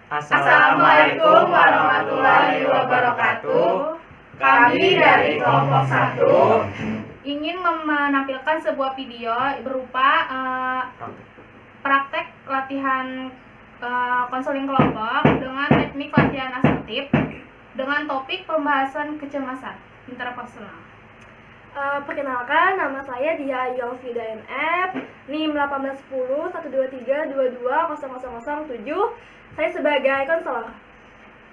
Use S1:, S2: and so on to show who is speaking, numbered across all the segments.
S1: Assalamualaikum warahmatullahi wabarakatuh. Kami dari kelompok 1
S2: ingin menampilkan sebuah video berupa praktek latihan konseling kelompok dengan teknik latihan asertif dengan topik pembahasan kecemasan interpersonal.
S3: Perkenalkan, nama saya Dia Ayu Alfida NF, NIM 181012220007. Saya sebagai konselor.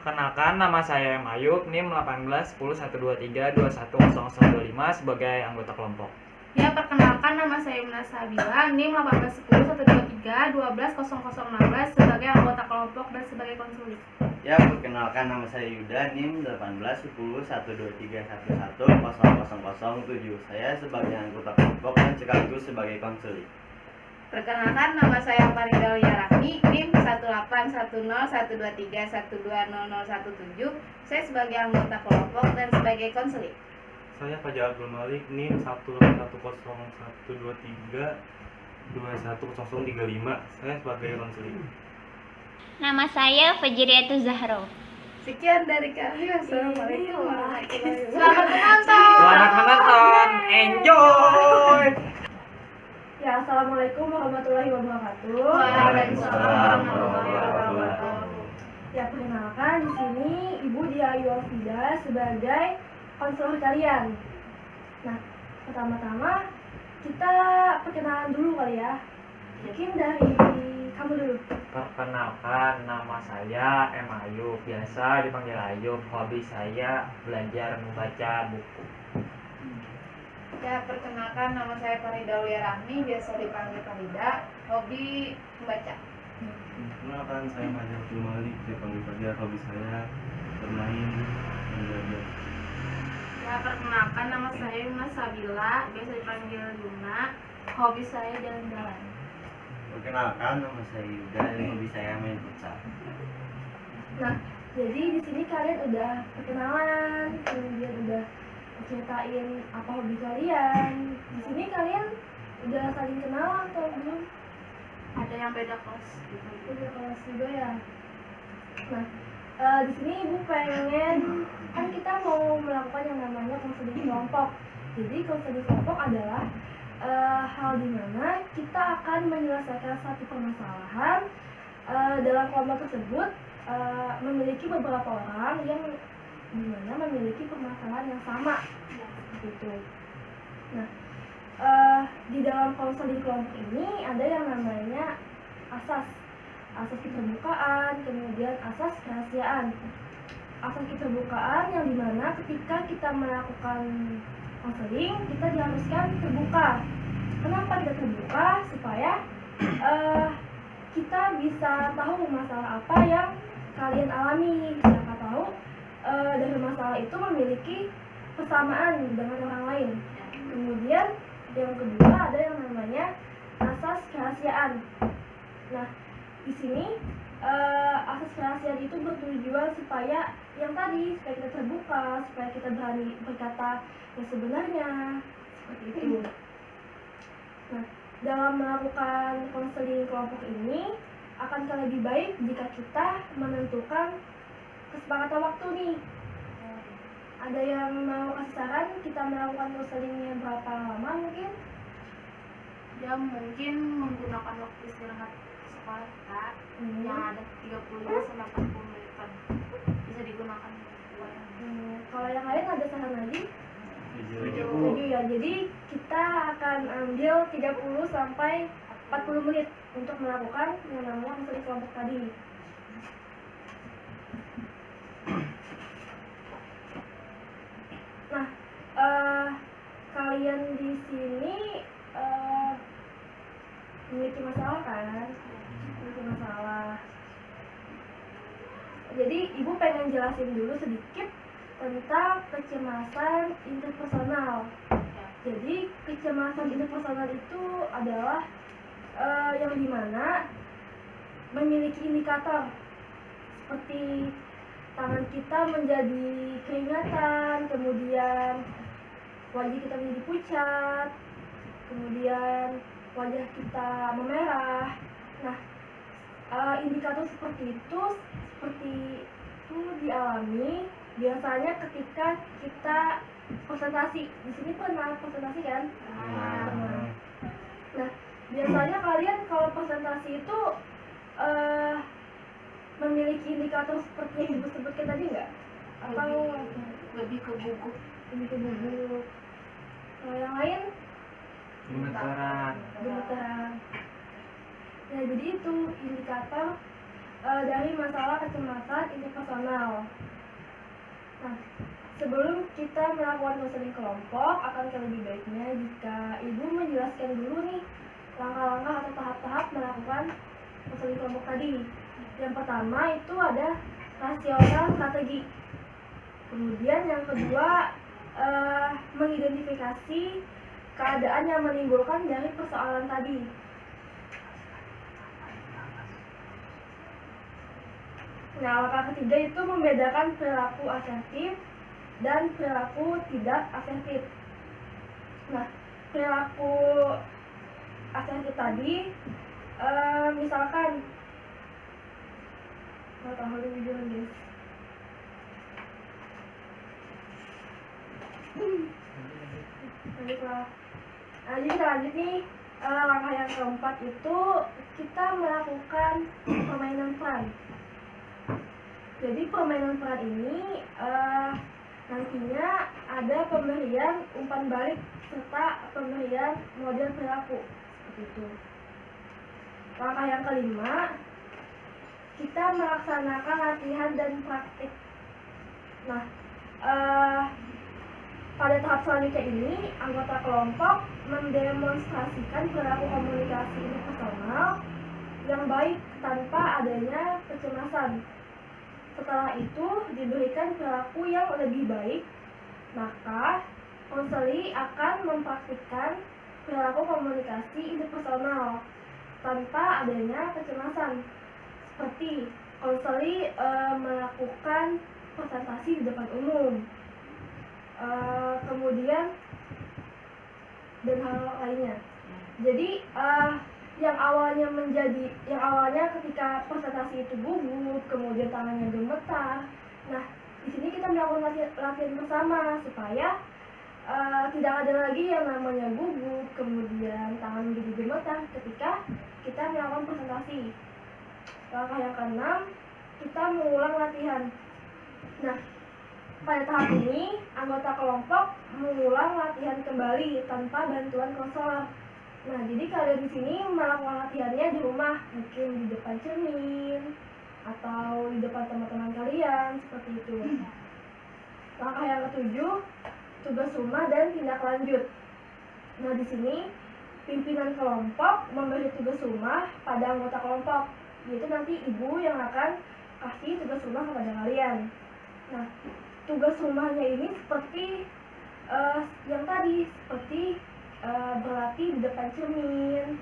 S4: Kenalkan, nama saya M. Ayub, NIM 18101223210025 sebagai anggota kelompok.
S2: Ya, perkenalkan, nama saya Yumna Sabila, NIM 181012312016 sebagai anggota kelompok dan sebagai konseling.
S5: Ya, perkenalkan, nama saya Yuda, NIM 181012310007. Saya sebagai anggota kelompok dan sekaligus sebagai konseling.
S1: Perkenalkan, nama saya Farida Yarahmi, NIM 18101231200017. Saya sebagai anggota kelompok dan sebagai konseling.
S6: Saya Fajar Abdul Malik, NIM 181012321035. Saya sebagai konseling.
S7: Nama saya Fajriatul Zahro.
S1: Sekian dari kami. Wassalamualaikum warahmatullahi wabarakatuh.
S2: Selamat menonton.
S4: Selamat menonton, enjoy.
S3: Ya, assalamualaikum warahmatullahi wabarakatuh.
S2: Waalaikumsalam warahmatullahi wabarakatuh.
S3: Ya, perkenalkan, di sini Ibu Dia Ayu Alfida sebagai konselor kalian. Nah, pertama-tama kita perkenalan dulu kali ya. Mungkin dari kamu dulu.
S4: Perkenalkan, nama saya M. Ayub, biasa dipanggil Ayub. Hobi saya belajar membaca buku.
S1: Ya, perkenalkan, nama saya Farida Rahmi, biasa dipanggil Farida. Hobi membaca.
S6: Perkenalkan, saya Fajar Abdul Malik, dipanggil Fajar. Hobi saya bermain dan belajar.
S2: Ya, perkenalkan, nama saya Yumna Sabila, biasa dipanggil Yumna. Hobi saya jalan-jalan.
S5: Perkenalkan, nama saya Yuda dan hobi saya main futsal.
S3: Nah, jadi di sini kalian udah perkenalan, kemudian udah ceritain apa hobi kalian. Di sini kalian udah saling kenal atau belum?
S2: Ada yang beda kelas gitu.
S3: Udah kelas juga ya. Nah, di sini Ibu pengen, kan kita mau melakukan yang namanya konseling kelompok. Jadi konseling kelompok adalah hal di mana kita akan menyelesaikan satu permasalahan. Dalam kelompok tersebut memiliki beberapa orang yang dimana memiliki permasalahan yang sama, gitu. Nah, di dalam konseling kelompok ini ada yang namanya asas keterbukaan, kemudian asas kerahasiaan. Asas keterbukaan yang dimana ketika kita melakukan konseling kita diharuskan terbuka. Kenapa kita terbuka? Supaya kita bisa tahu masalah apa yang kalian alami. Siapa tahu dari masalah itu memiliki persamaan dengan orang lain. Kemudian yang kedua ada yang namanya asas kerahasiaan. Nah, di sini asas kerahasiaan itu bertujuan supaya yang tadi, supaya kita terbuka, supaya kita berani berkata yang sebenarnya, seperti itu. Nah, dalam melakukan konseling kelompok ini akan lebih baik jika kita menentukan kesepakatan waktu nih. Ada yang mau kasih saran kita melakukan konselingnya berapa lama mungkin?
S2: Ya, mungkin menggunakan waktu istirahat sekolah kita yang ada 35-40 menitan. Bisa digunakan.
S3: Kalau yang lain ada saran lagi?
S6: Tujuh.
S3: Ya, jadi kita akan ambil 30 sampai 40 menit untuk melakukan yang namanya konseling kelompok tadi. Nah, kalian di sini memiliki masalah kan? Memiliki masalah. Jadi Ibu pengen jelasin dulu sedikit tentang kecemasan interpersonal. Jadi kecemasan interpersonal itu adalah yang dimana memiliki indikator seperti tangan kita menjadi keringatan, kemudian wajah kita menjadi pucat, kemudian wajah kita memerah. Nah, indikator seperti itu dialami biasanya ketika kita presentasi. Di sini pernah presentasi kan? Pernah. Nah, biasanya kalian kalau presentasi itu memiliki indikator seperti yang ibu sebutkan tadi nggak? Atau
S2: lebih ke gugup.
S3: lebih ke gugup? Kalau yang lain
S4: Gemetaran.
S3: gemetaran. Nah, jadi itu indikator dari masalah kecemasan interpersonal. Nah, sebelum kita melakukan konseling kelompok, akan lebih baiknya jika ibu menjelaskan dulu nih langkah-langkah atau tahap-tahap melakukan konseling kelompok tadi. Yang pertama itu ada rasional strategi. Kemudian yang kedua mengidentifikasi keadaan yang menimbulkan dari persoalan tadi. Nah, langkah ketiga itu membedakan perilaku asertif dan perilaku tidak asertif. Nah, perilaku asertif tadi, misalkan, mau tahu lebih dulu guys. Baiklah. Nah, jadi kita lanjut nih. Langkah yang keempat itu kita melakukan permainan peran. Jadi permainan peran ini nantinya ada pemberian umpan balik serta pemberian model perilaku seperti itu. Langkah yang kelima, kita melaksanakan latihan dan praktik. Nah, pada tahap selanjutnya ini, anggota kelompok mendemonstrasikan perilaku komunikasi interpersonal yang baik tanpa adanya kecemasan. Setelah itu diberikan perilaku yang lebih baik, maka konseli akan mempraktikkan perilaku komunikasi interpersonal tanpa adanya kecemasan. Seperti konseli melakukan presentasi di depan umum, kemudian dan hal lainnya. Jadi yang awalnya ketika presentasi itu gugup, kemudian tangannya gemetar. Nah, di sini kita melakukan latihan bersama supaya tidak ada lagi yang namanya gugup, kemudian tangan menjadi gemetar ketika kita melakukan presentasi. Langkah yang keenam, kita mengulang latihan. Nah, pada tahap ini, anggota kelompok mengulang latihan kembali tanpa bantuan konselor. Nah, jadi kalian di sini melakukan latihannya di rumah, mungkin di depan cermin atau di depan teman-teman kalian, seperti itu. Langkah yang ketujuh, tugas rumah dan tindak lanjut. Nah, di sini pimpinan kelompok memberi tugas rumah pada anggota kelompok, yaitu nanti ibu yang akan kasih tugas rumah kepada kalian. Nah, tugas rumahnya ini seperti yang tadi, seperti berlatih di depan cermin,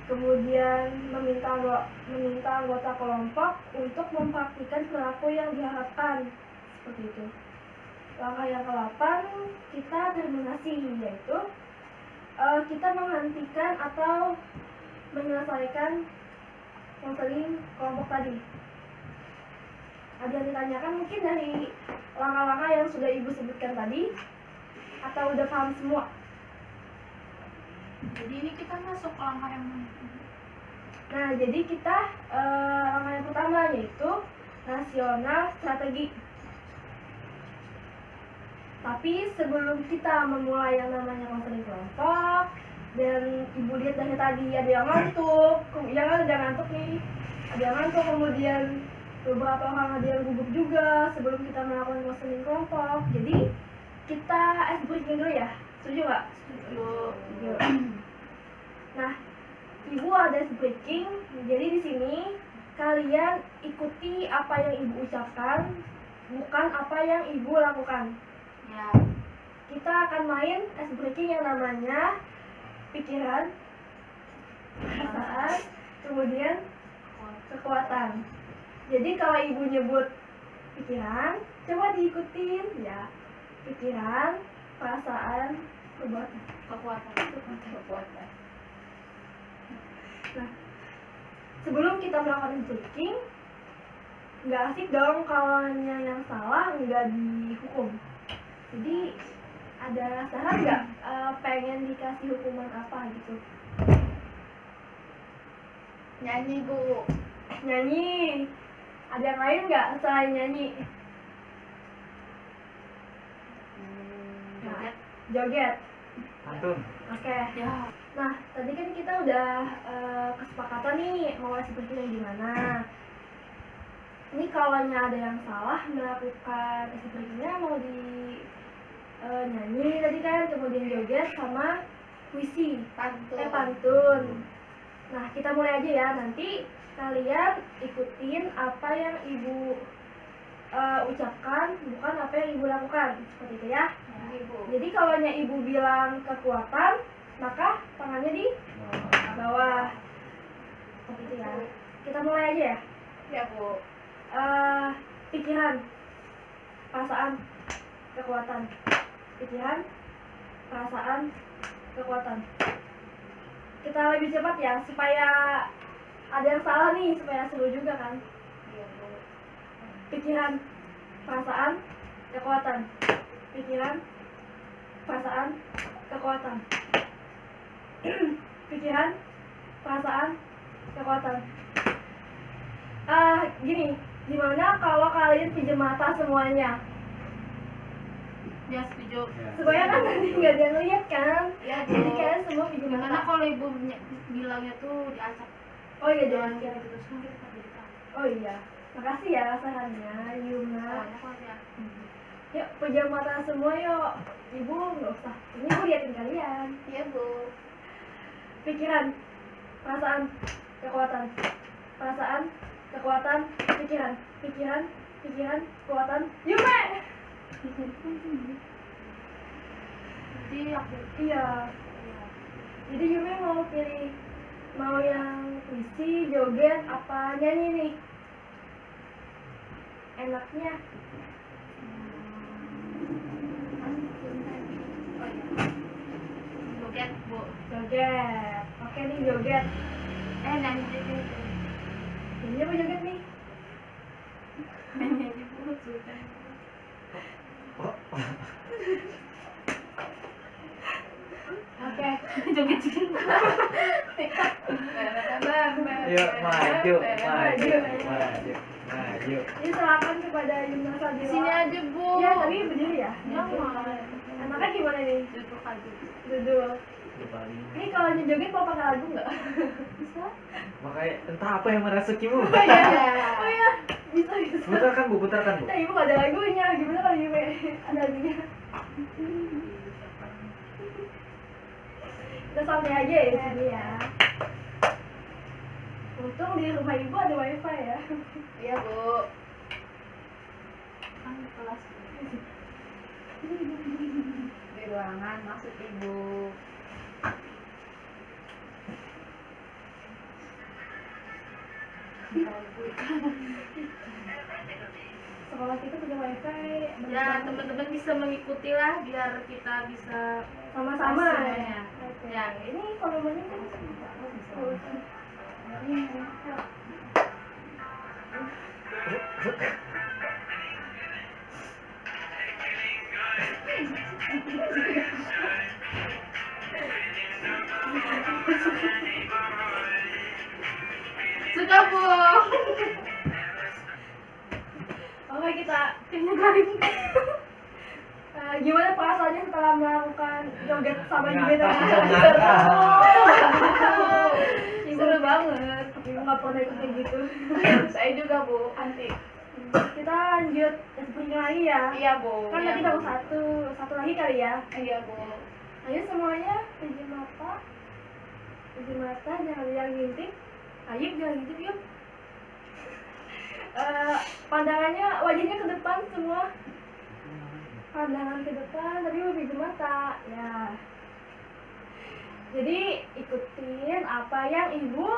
S3: kemudian meminta anggota kelompok untuk mempraktikkan perilaku yang diharapkan, seperti itu. Langkah yang ke-8, kita terminasi, yaitu kita menghentikan atau menyelesaikan konseling kelompok tadi. Ada yang ditanyakan mungkin dari langkah-langkah yang sudah ibu sebutkan tadi, atau udah paham semua?
S2: Jadi ini kita masuk ke langkah yang mana?
S3: Nah, jadi kita langkah yang pertama yaitu rasional strategi. Tapi sebelum kita memulai yang namanya konseling kelompok, dan ibu lihat dari tadi ada yang ngantuk, ada yang ngantuk, kemudian beberapa orang ada yang gugup juga sebelum kita melakukan konseling kelompok. Jadi kita ice breaking dulu ya, setuju nggak? Setuju. Nah, ibu ada ice breaking, jadi di sini kalian ikuti apa yang ibu ucapkan, bukan apa yang ibu lakukan.
S2: Ya.
S3: Kita akan main ice breaking yang namanya pikiran, perasaan, kemudian kekuatan. Jadi kalau ibu nyebut pikiran, coba diikutin ya. Pikiran, perasaan, kekuatan.
S1: Kekuatan.
S3: Nah, sebelum kita melakukan checking, nggak asik dong kalau yang salah nggak dihukum. Jadi ada saran nggak pengen dikasih hukuman apa gitu?
S1: Nyanyi Bu.
S3: Nyanyi. Ada yang lain nggak selain nyanyi?
S2: Joget.
S3: Joget.
S4: Pantun.
S3: Oke.
S2: Ya.
S3: Nah, tadi kan kita udah kesepakatan nih mau seperti yang gimana. Ini kalau ada yang salah melakukan sepertinya mau di nyanyi tadi kan, kemudian joget sama puisi,
S1: Pantun.
S3: pantun. Nah, kita mulai aja ya. Nanti kalian ikutin apa yang ibu ucapkan, bukan apa yang ibu lakukan. Seperti itu ya.
S1: Nyanyi Bu.
S3: Jadi kalau ibu bilang kekuatan, maka tangannya di bawah. Seperti itu ya. Kita mulai aja ya.
S1: Ya Bu.
S3: Pikiran, perasaan, kekuatan. Pikiran, perasaan, kekuatan. Kita lebih cepat ya, supaya ada yang salah nih, supaya seru juga kan.
S1: Iya Bu.
S3: Pikiran, perasaan, kekuatan. Pikiran, perasaan, kekuatan. Pikiran, perasaan, kekuatan. Gini, gimana kalau kalian pinjam mata semuanya?
S2: Ya setuju.
S3: Supaya kan nanti nggak ada yang lihat kan?
S1: Iya Bu.
S3: Jadi kalian semua pinjam
S2: Gimana
S3: mata.
S2: kalau ibu bilangnya tuh diacak?
S3: Oh iya,
S2: Jangan
S3: jangan.
S2: kayak gitu terus nanti kita jadi tahu.
S3: Oh iya, makasih ya sarannya, Yuna.
S2: Soalnya kalau ya.
S3: Yuk, pejam mata semua yuk. Ibu nggak usah. Ini aku liatin kalian.
S1: Iya Bu.
S3: Pikiran, perasaan, kekuatan. Perasaan, kekuatan, pikiran. Pikiran, pikiran, kekuatan. Yume!
S2: Nanti aku
S3: Iya. Jadi Yume mau pilih, mau yang puisi, joget, apa nyanyi nih? Enaknya.
S2: joget bu.
S3: Joget. Oke nih joget.
S2: Nyanyi aja.
S3: Ini apa joget nih?
S2: Nyanyi aja bu. Suka.
S3: Oke.
S2: Joget juga.
S4: Yuk maju, maju, maju, maju.
S3: Ini serahkan kepada Yuna Sabila.
S2: Sini aja bu.
S3: Ya, tapi berdiri ya.
S2: Jangan.
S3: Anaknya gimana nih?
S2: Duduk aja.
S3: Duduk. Ini kalau joget mau pakai lagu nggak? Bisa?
S4: Makanya entah apa yang merasukimu.
S3: Oh iya, bisa bisa.
S4: Putarkan bu, putarkan bu.
S3: Nah, ibu nggak ada lagunya. Gimana kalau ibu ada lagunya? Kita santai aja ya di sini ya. Untung di rumah ibu ada wifi ya.
S1: Iya Bu.
S2: Kan kelas.
S1: Di ruangan maksud Ibu.
S3: Sekolah kita punya wifi.
S2: Ya teman-teman bisa mengikuti lah biar kita bisa
S3: Sama-sama
S2: semuanya.
S3: Oke.
S2: Ya.
S3: Ini volumenya kan
S2: Sudah bu.
S3: Oke, kita
S2: Kayaknya garing.
S3: gimana perasaannya setelah melakukan joget sama
S4: Nyata,
S3: Yume tadi?
S4: nyata.
S3: Seru banget. Ibu nggak pernah ikut kayak gitu.
S1: Saya juga Bu. Anti.
S3: Kita lanjut seperti lagi ya.
S1: Iya Bu.
S3: Kan tadi baru satu lagi kali ya.
S1: Iya Bu.
S3: Ayo semuanya pejam mata, jangan ngintip. Ayo jangan ngintip yuk. Pandangannya, wajahnya ke depan semua. Pandangan ke depan, tapi mau pejam mata. Ya. Jadi ikutin apa yang ibu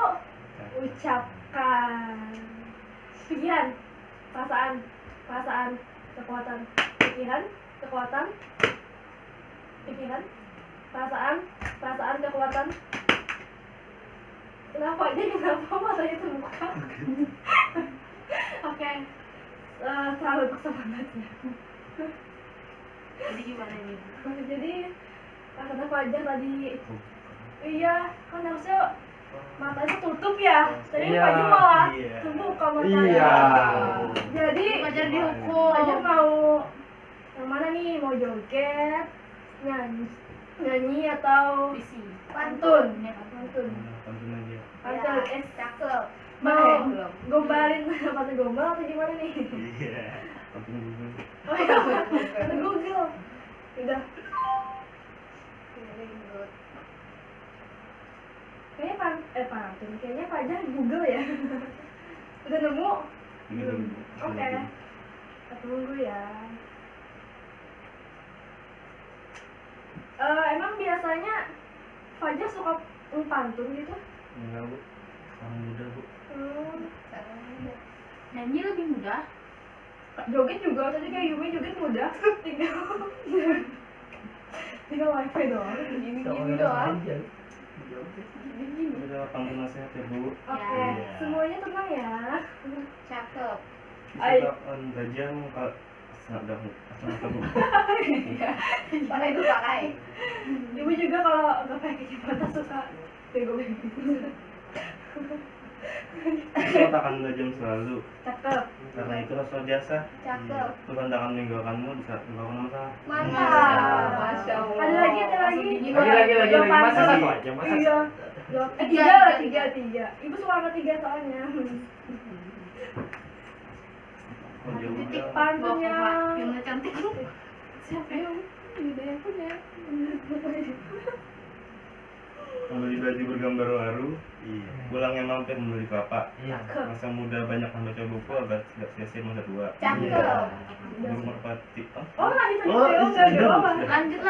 S3: ucapkan. Pikiran, perasaan, kekuatan. Pikiran, kekuatan. Pikiran, perasaan, kekuatan. Kenapa aja? Kenapa matanya terbuka? Oke, terlalu bersemangat ya.
S2: Jadi gimana ini?
S3: Jadi kenapa aja tadi? Iya, kan harusnya matanya tutup ya. Tapi
S4: Iya.
S3: Fajar malah
S6: Iya.
S3: terbuka matanya.
S4: Iya.
S3: Jadi
S1: Fajar dihukum.
S3: Fajar mau yang mana nih? Mau joget, nyanyi atau
S2: Visi.
S3: pantun? Pantun.
S6: Pantun aja.
S3: Pantun.
S1: Cakep.
S3: Mau
S1: Belum.
S3: gombalin pantun gombal atau gimana nih?
S6: Iya. Pantun dulu.
S3: Oh iya, pantun Google. Udah.
S1: Very good.
S3: Kayaknya pantun. Kayaknya Fajar Google ya. Udah nemu?
S6: Ini dulu.
S3: Oke. Kita tunggu ya. Emang biasanya Fajar suka pantun gitu?
S6: Enggak, Bu. Orang muda, Bu.
S2: Nyanyi lebih mudah.
S3: Joget juga, tadi kayak Yumi joget mudah. Tinggal wifi doang.
S1: Gini-gini doang.
S6: Udah pantun nasihat ya, Bu.
S3: Oke,
S6: Iya.
S3: semuanya tenang ya.
S1: Cakep.
S6: Misalkan gajah kalau udah Bu.
S1: Pakai itu pakai.
S3: Ibu juga kalau nggak pakai kacamata suka bego-bego.
S6: Katakan jam selalu.
S3: Cakep.
S6: Karena itu rasa jasa.
S1: Cakep.
S6: Tuhan tak akan meninggalkanmu di saat engkau kena masalah.
S1: Mantap. Masya Allah.
S3: Ada lagi.
S4: Lagi.
S3: Dua
S4: Masa
S3: pantun.
S4: satu aja, masa
S3: Iya.
S1: Tiga.
S3: Tiga. Ibu suka angkat tiga soalnya.
S6: Oh, ya
S1: Titik
S6: udah.
S3: Pantunnya.
S2: Yang cantik.
S1: Siapa yang yang punya?
S6: Membeli baju bergambar baru.
S5: Iya.
S6: Pulangnya mampir membeli kelapa.
S4: Iya.
S6: Masa muda banyak membaca buku agar tidak sia-sia masa tua.
S1: Cakep.
S6: Bermerpati.
S3: Oh lanjut
S6: Oh,
S3: enggak
S6: iya.
S3: apa.
S2: Lanjut.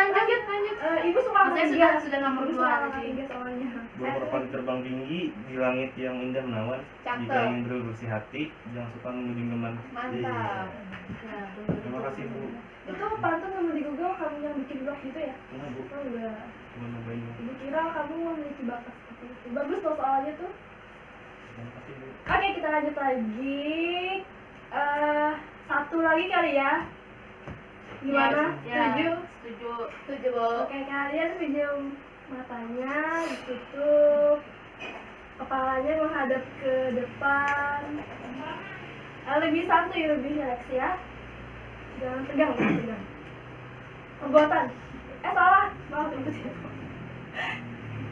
S3: Ibu suka angkat
S2: Saya
S3: tiga.
S2: sudah nomor
S3: Ibu
S2: dua
S3: suka angkat
S2: tadi.
S3: tiga soalnya.
S6: Bermerpati terbang tinggi di langit yang indah menawan.
S1: Cakep.
S6: Jika ingin bersih hati, jangan suka mengunjungi teman.
S1: Mantap.
S6: Terima kasih, Bu.
S3: Itu pantun kamu di Google kamu yang bikin blog gitu ya?
S6: Nah, Bu.
S3: Oh enggak.
S6: Cuma nyobain.
S3: Ibu kira kamu memiliki bakat seperti itu. Bagus loh soalnya tuh.
S6: Terima kasih, Bu.
S3: Oke, kita lanjut lagi. Satu lagi kali ya. Gimana?
S2: Ya,
S3: Setuju?
S2: setuju.
S1: Setuju, Bu.
S3: Oke, kalian pinjam matanya, ditutup. Kepalanya menghadap ke depan. Lebih santuy, lebih relax ya. Jangan tegang, jangan tegang. Perbuatan. Salah. Maaf, itu tidak.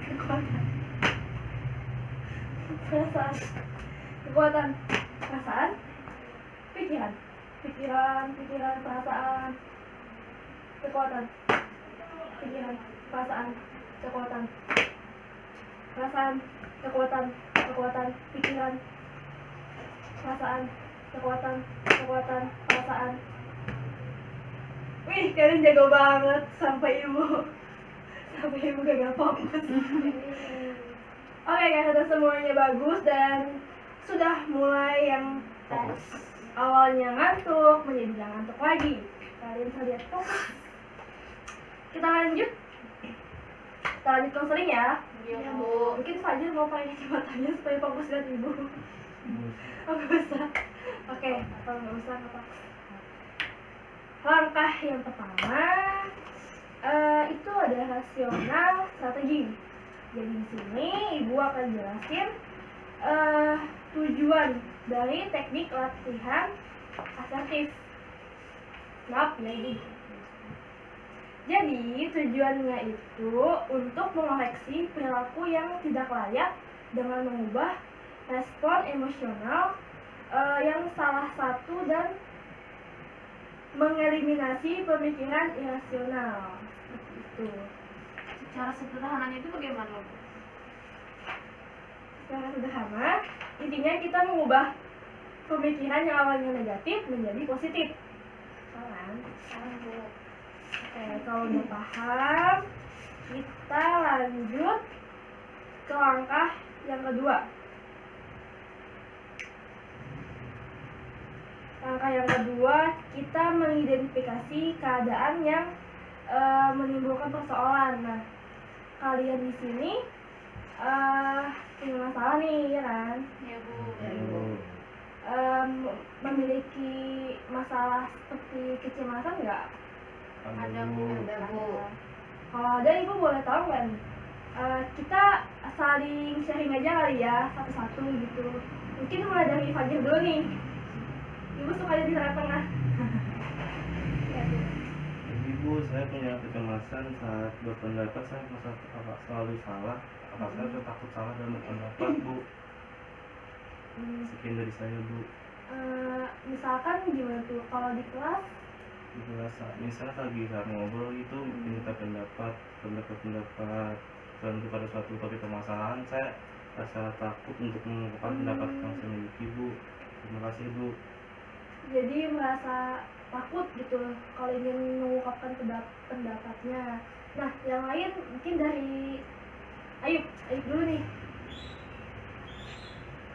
S3: Kekuatan. Perasaan. Kekuatan. Perasaan. Pikiran. Pikiran, perasaan. Kekuatan. Pikiran, perasaan, kekuatan. Perasaan, kekuatan, pikiran. Perasaan, kekuatan, perasaan. Wih, kalian jago banget sampai ibu gak fokus. Oke guys, sudah semuanya bagus dan sudah mulai yang awalnya ngantuk menjadi gak ngantuk lagi. Kalian bisa lihat fokus. Kita lanjut konseling ya.
S1: Iya, Bu.
S3: Mungkin Fajar mau pakai kacamatanya supaya fokus lihat ibu. Oh nggak usah. Oke, kalau nggak usah apa. Langkah yang pertama itu ada rasional strategi. Jadi di sini ibu akan jelasin tujuan dari teknik latihan asertif. Maaf ya ibu. Jadi tujuannya itu untuk mengoreksi perilaku yang tidak layak dengan mengubah respon emosional yang salah satu dan mengeliminasi pemikiran irasional. Seperti itu.
S2: Cara sederhananya itu bagaimana, Bu?
S3: Secara sederhana, intinya kita mengubah pemikiran yang awalnya negatif menjadi positif. Paham?
S1: Bu.
S3: Oke, kalau udah paham, kita lanjut ke langkah yang kedua. Langkah yang kedua, kita mengidentifikasi keadaan yang menimbulkan persoalan. Nah, kalian di sini punya masalah nih, ya kan?
S2: Ya Bu.
S3: Memiliki masalah seperti kecemasan nggak?
S2: Ada Bu.
S1: Ada Bu.
S3: Kalau ada, ibu boleh tahu nggak nih? Kita saling sharing aja kali ya, satu-satu gitu. Mungkin mulai dari Fajir dulu nih. Ibu suka di tengah-tengah. Ya, Bu.
S6: Jadi Bu, saya punya kecemasan saat berpendapat. Saya merasa selalu salah. Saya tuh takut salah dalam berpendapat Bu. Sekian dari saya Bu.
S3: Misalkan gimana tuh kalau di kelas?
S6: Itu rasa misalnya lagi saat ngobrol itu minta pendapat tentu pada suatu topik permasalahan, saya rasa takut untuk mengungkapkan pendapat yang saya miliki Bu. Terima kasih Bu.
S3: Jadi merasa takut gitu kalau ingin mengungkapkan pendapatnya. Nah, yang lain mungkin dari Ayub dulu nih.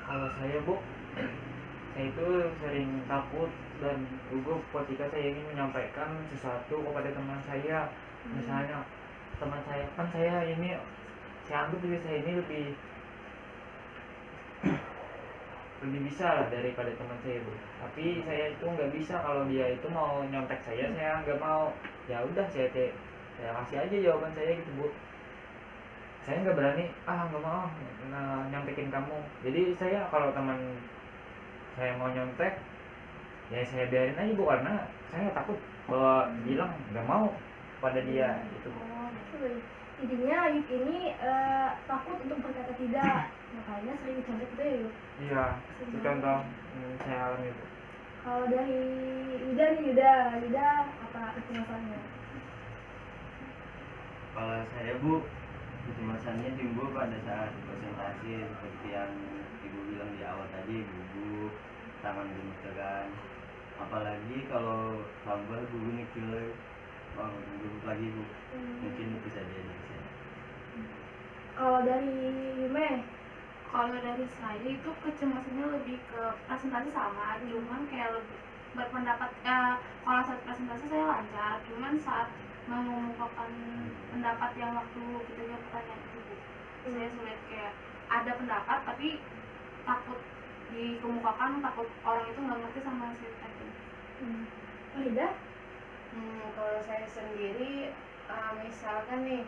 S4: Kalau saya Bu, saya itu sering takut dan gugup ketika saya ingin menyampaikan sesuatu kepada teman saya. Misalnya teman saya, kan saya anggap diri saya ini lebih bisa lah daripada teman saya Bu. Tapi saya itu nggak bisa, kalau dia itu mau nyontek saya nggak mau. Ya udah saya kasih aja jawaban saya gitu Bu. Saya nggak berani, nggak mau nyontekin kamu. Jadi saya kalau teman saya mau nyontek, ya saya biarin aja Bu, karena saya takut bahwa bilang nggak mau pada dia gitu.
S3: Oh, gitu. Intinya Ayub ini takut untuk berkata tidak, makanya sering dicontek gitu ya, Yub?
S4: Iya, itu contoh saya alami Bu.
S3: Kalau dari Yuda apa kecemasannya?
S5: Kalau saya Bu, kecemasannya timbul pada saat presentasi seperti yang Ibu bilang di awal tadi, gugup, tangan gemeteran. Apalagi kalau gambar gugup nih killer, gugup lagi Bu. Mungkin bisa jadi.
S3: Kalau dari Yume?
S2: Kalau dari saya itu kecemasannya lebih ke presentasi sama, cuman kayak lebih berpendapat. Kalau saat presentasi saya lancar, cuman saat mengungkapkan pendapat yang waktu kita jawab pertanyaan itu Bu, saya sulit, kayak ada pendapat tapi takut dikemukakan, takut orang itu nggak ngerti sama hasil tadi.
S3: Farida?
S1: Kalau saya sendiri, misalkan nih,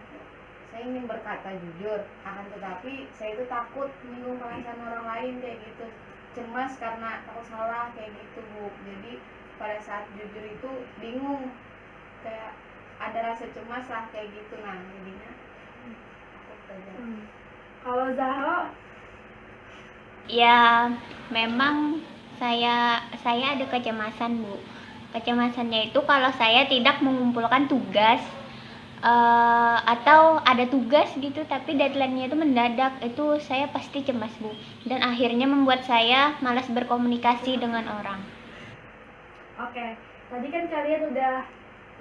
S1: saya ingin berkata jujur, akan tetapi saya itu takut menyinggung perasaan orang lain kayak gitu, cemas karena takut salah kayak gitu Bu. Jadi pada saat jujur itu bingung, kayak ada rasa cemas lah kayak gitu, nah jadinya takut aja.
S3: Kalau Zahro?
S7: Ya, memang saya ada kecemasan Bu. Kecemasannya itu kalau saya tidak mengumpulkan tugas atau ada tugas gitu tapi deadline-nya itu mendadak, itu saya pasti cemas Bu, dan akhirnya membuat saya malas berkomunikasi dengan orang.
S3: Oke, tadi kan kalian udah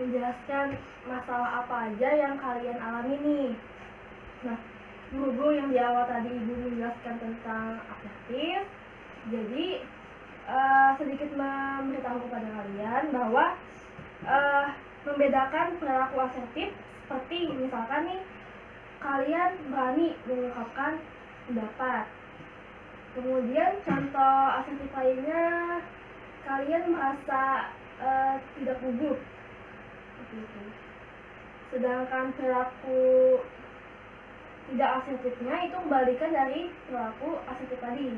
S3: menjelaskan masalah apa aja yang kalian alami nih. Nah, berhubung yang di awal tadi Ibu menjelaskan tentang afektif, jadi sedikit memberitahu kepada kalian bahwa membedakan perilaku asertif seperti misalkan nih, kalian berani mengungkapkan pendapat. Kemudian contoh asertif lainnya, kalian merasa tidak gugup. Gitu. Sedangkan perilaku tidak asertifnya itu kebalikan dari perilaku asertif tadi.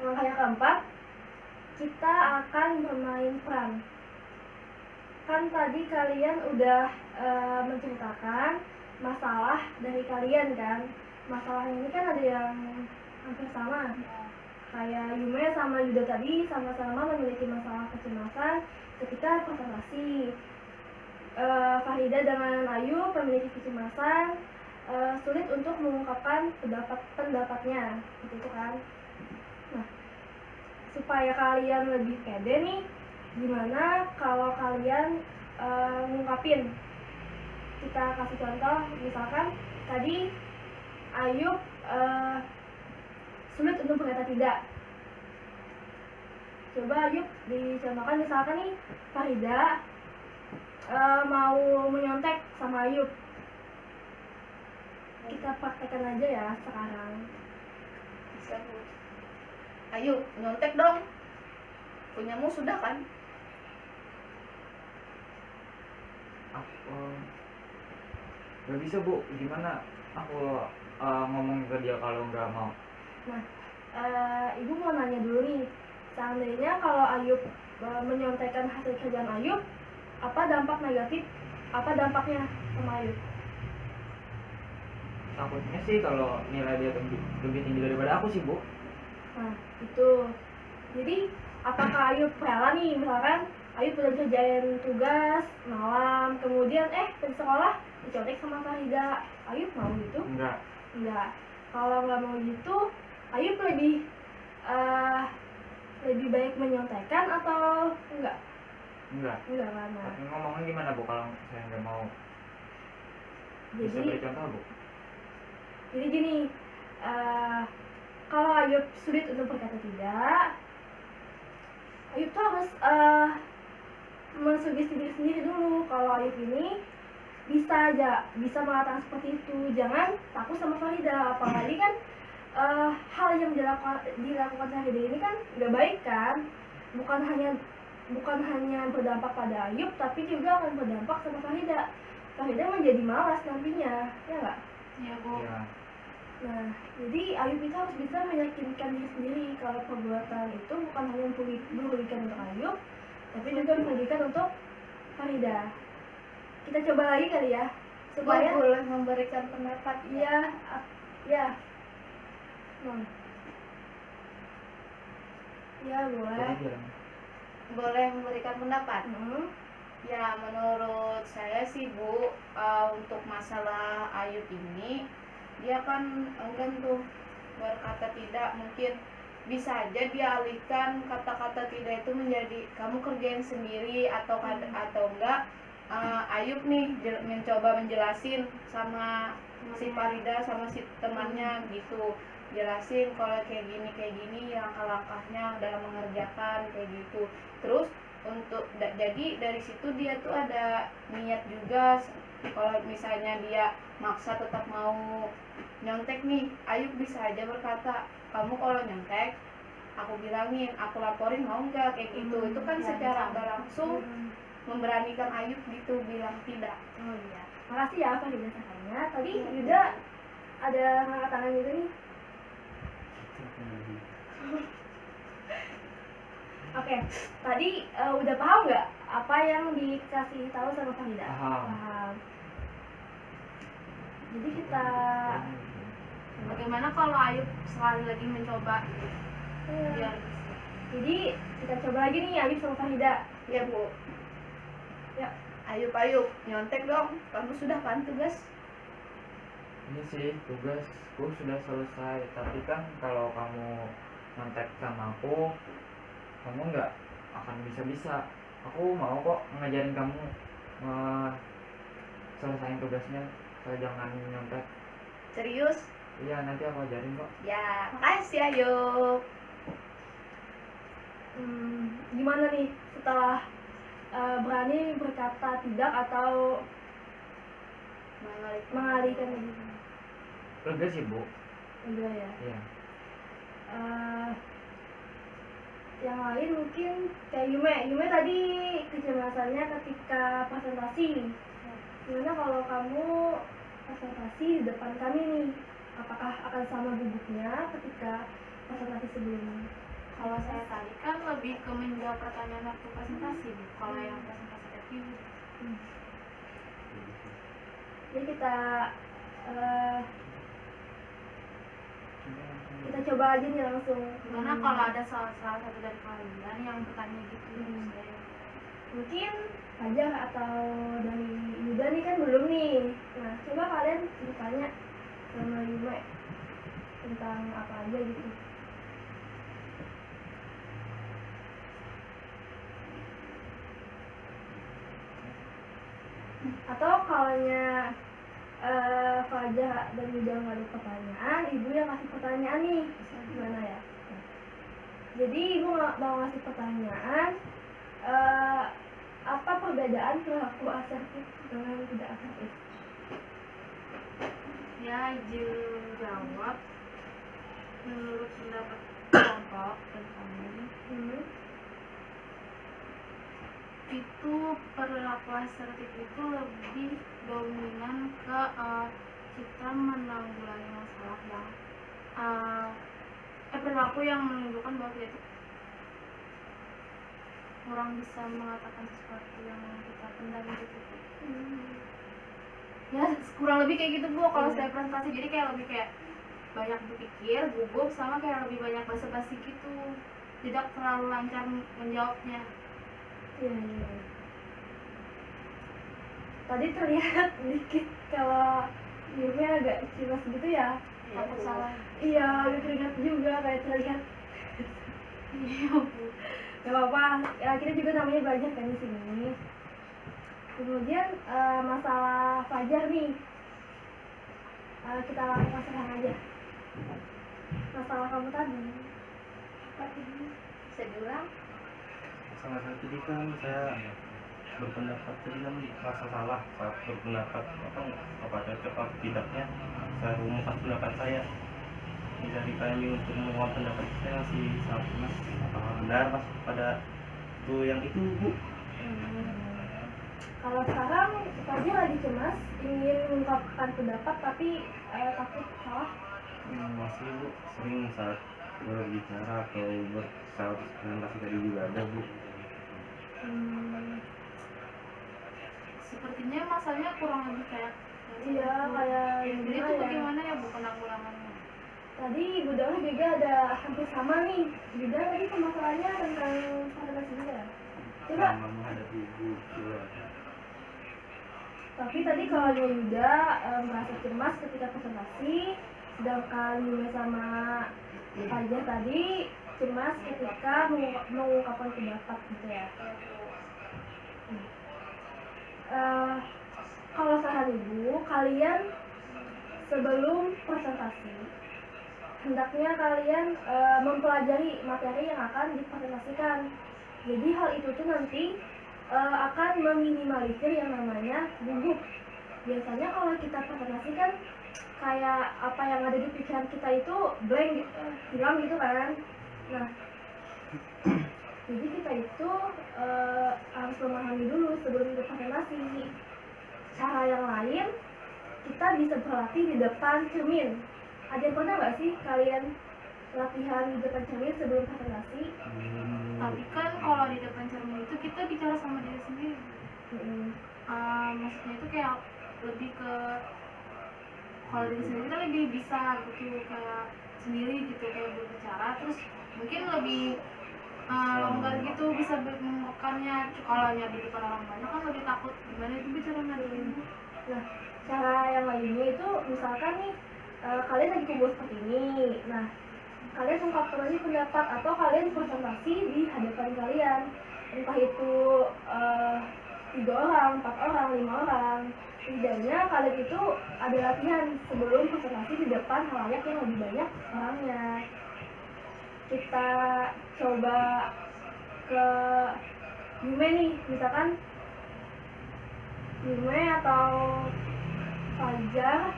S3: Langkah yang keempat, kita akan bermain peran. Kan tadi kalian udah menceritakan masalah dari kalian kan. Masalahnya ini kan ada yang hampir sama. Kayak Yume sama Yuda tadi sama-sama memiliki masalah kecemasan ketika presentasi. Farida dengan Ayu memiliki kecemasan sulit untuk mengungkapkan pendapatnya, gitu kan. Nah, supaya kalian lebih pede nih, gimana kalau kalian ngungkapin? Kita kasih contoh, misalkan tadi Ayub sulit untuk berkata tidak. Coba Ayub dicontohkan, misalkan nih Farida mau menyontek sama Ayub. Kita praktekkan aja ya sekarang.
S1: Bisa Bu. Ayo nyontek dong. Punyamu sudah kan?
S4: Aku nggak bisa Bu, gimana aku ngomong ke dia kalau nggak mau?
S3: Nah, Ibu mau nanya dulu nih, seandainya kalau Ayub menyontekkan hasil kerjaan Ayub, apa dampak negatif, apa dampaknya sama Ayub?
S4: Takutnya sih kalau nilai dia lebih tinggi daripada aku sih Bu.
S3: Nah, itu. Jadi, apakah Ayub rela nih, misalkan Ayub udah kerjain tugas malam, kemudian di sekolah dicontek sama Farida, Ayub mau gitu?
S4: Enggak.
S3: Enggak. Kalau nggak mau gitu, Ayub lebih baik menyontekkan atau enggak?
S4: Enggak.
S3: Enggak kan? Nah,
S4: Tapi ngomongnya gimana Bu kalau saya nggak mau? Bisa
S3: jadi
S4: beri contoh Bu?
S3: jadi gini, kalau Ayub sulit untuk berkata tidak, Ayub tuh harus mensugesti diri sendiri dulu kalau Ayub ini bisa mengatakan seperti itu. Jangan takut sama Farida, apalagi kan hal yang dilakukan Farida ini kan nggak baik kan, bukan hanya berdampak pada Ayub, tapi juga akan berdampak sama Farida. Farida menjadi malas nantinya, ya nggak?
S2: Iya Bu.
S4: Iya.
S3: Nah, jadi Ayub itu harus bisa meyakinkan diri sendiri kalau perbuatan itu bukan hanya merugikan untuk Ayub, tapi juga merugikan untuk Farida. Kita coba lagi kali ya, supaya
S1: boleh memberikan pendapat.
S3: iya, ya, ya boleh.
S4: Boleh bilang.
S1: Boleh memberikan pendapat.
S3: Hmm.
S1: Ya, menurut saya sih Bu, untuk masalah Ayub ini, dia kan enggan tuh berkata tidak. Mungkin bisa aja dia alihkan kata-kata tidak itu menjadi kamu kerjain sendiri, atau enggak, Ayub nih mencoba menjelasin sama si Farida sama si temannya gitu, jelasin kalau kayak gini langkah-langkahnya dalam mengerjakan kayak gitu. Terus jadi dari situ dia tuh ada niat juga. Kalau misalnya dia maksa tetap mau nyontek nih, Ayub bisa aja berkata, kamu kalau nyontek aku bilangin, aku laporin, mau nggak, kayak gitu. Itu kan secara nggak langsung memberanikan Ayub gitu bilang tidak.
S3: Oh iya, makasih ya Farida sarannya. Tadi Yuda ada angkat tangan gitu nih. Oke, tadi udah paham nggak apa yang dikasih tahu sama Farida?
S4: Paham.
S3: Jadi kita
S2: Bagaimana kalau Ayub sekali lagi mencoba biar
S3: jadi kita coba lagi nih Ayub sama Farida.
S1: Ya Bu.
S3: Ya.
S1: Ayub nyontek dong, kamu sudah kan tugas?
S4: Ini sih tugasku sudah selesai, tapi kan kalau kamu nyontek sama aku, kamu nggak akan bisa. Aku mau kok ngajarin kamu selesain tugasnya, saya jangan nyontek.
S1: Serius?
S4: Iya, nanti aku ajarin kok.
S1: Ya, makasih Ayub.
S3: Gimana nih setelah berani berkata tidak atau mengalihkan gitu?
S4: Lega sih Bu.
S3: Enggak ya.
S4: Iya.
S3: Yang lain mungkin kayak Yume tadi kecemasannya ketika presentasi. Gimana kalau kamu presentasi di depan kami nih? Apakah akan sama gugupnya ketika presentasi sebelumnya?
S2: kalau saya tadi kan lebih ke menjawab pertanyaan waktu presentasi Bu. Kalau yang presentasi review
S3: Jadi kita coba aja nih langsung.
S2: gimana kalau ada salah satu dari kalian yang bertanya gitu saya
S3: Mungkin Fajar atau dari Yuda nih kan belum nih. Nah, coba kalian bertanya sama Yume tentang apa aja gitu. Atau kalaunya Fajar dan Yuda nggak ada pertanyaan, ibu yang kasih pertanyaan nih, gimana ya? Jadi ibu mau ngasih pertanyaan, apa perbedaan perilaku asertif dengan tidak asertif?
S2: Ya, izin jawab. Menurut pendapat kelompok dan kami, itu perilaku asertif itu lebih dominan ke kita menanggulangi masalah yang perilaku yang menunjukkan bahwa kita itu kurang bisa mengatakan sesuatu yang kita pendam gitu. Ya kurang lebih kayak gitu Bu kalau saya presentasi, jadi kayak lebih kayak banyak berpikir, gugup, sama kayak lebih banyak basa-basi gitu, tidak terlalu lancar menjawabnya.
S3: Iya. Tadi terlihat dikit kalau Yumi agak cilas gitu ya.
S2: Takut salah.
S3: Iya, agak keringat juga kayak terlihat.
S2: Iya Bu.
S3: Gak apa-apa, ya, kita juga namanya belajar kan di sini. Kemudian masalah Fajar nih, kita lakukan sekarang aja. Masalah kamu tadi,
S1: Bisa diulang?
S6: Salah satu tadi kan saya berpendapat tadi kan merasa salah saat berpendapat apa cocok apa tidaknya saya rumuskan pendapat saya dari kami untuk menguat pendapat saya si saat mas apakah benar mas pada itu yang itu Bu?
S3: kalau sekarang Fajar lagi cemas, ingin mengungkapkan pendapat tapi takut salah.
S6: Masih Bu, sering saat berbicara atau saat presentasi tadi juga ada Bu.
S2: Sepertinya masalahnya kurang lebih kayak
S3: Iya, kayak
S2: jadi
S3: gimana
S2: itu
S3: ya?
S2: bagaimana ya Bu penanggulangannya?
S3: Tadi Bu Dara juga ada hampir sama nih. Bu Dara tadi permasalahannya tentang presentasi juga. Coba.
S5: Sama menghadapi ibu juga.
S3: Tapi tadi kalau Yuda merasa cemas ketika presentasi, sedangkan Yuda sama Fajar tadi cemas ketika mengungkapkan pendapat gitu ya. Kalau saran Ibu, kalian sebelum presentasi hendaknya kalian mempelajari materi yang akan dipresentasikan. Jadi hal itu tuh nanti akan meminimalisir yang namanya gugup. Biasanya kalau kita presentasi kan kayak apa yang ada di pikiran kita itu blank gitu, hilang gitu kan. Nah, jadi kita itu harus memahami dulu sebelum kita presentasi. Cara yang lain, kita bisa berlatih di depan cermin. Ada yang pernah nggak sih kalian latihan di depan cermin sebelum presentasi?
S2: Tapi kan kalau di depan cermin itu kita bicara sama diri sendiri. Maksudnya itu kayak lebih ke kalau diri sendiri kita lebih bisa gitu kayak sendiri gitu kayak berbicara, terus mungkin lebih longgar gitu bisa mengungkapkannya. Kalau di depan orang banyak kan lebih takut gimana itu bicara sama diri.
S3: Nah, cara yang lainnya itu misalkan nih kalian lagi kumpul seperti ini. Nah, kalian ungkapkan aja pendapat atau kalian presentasi di hadapan kalian. Entah itu 3 orang, 4 orang, 5 orang. Setidaknya kalian itu ada latihan sebelum presentasi di depan halayak yang lebih banyak orangnya. Kita coba ke Yume nih, misalkan Yume atau Fajar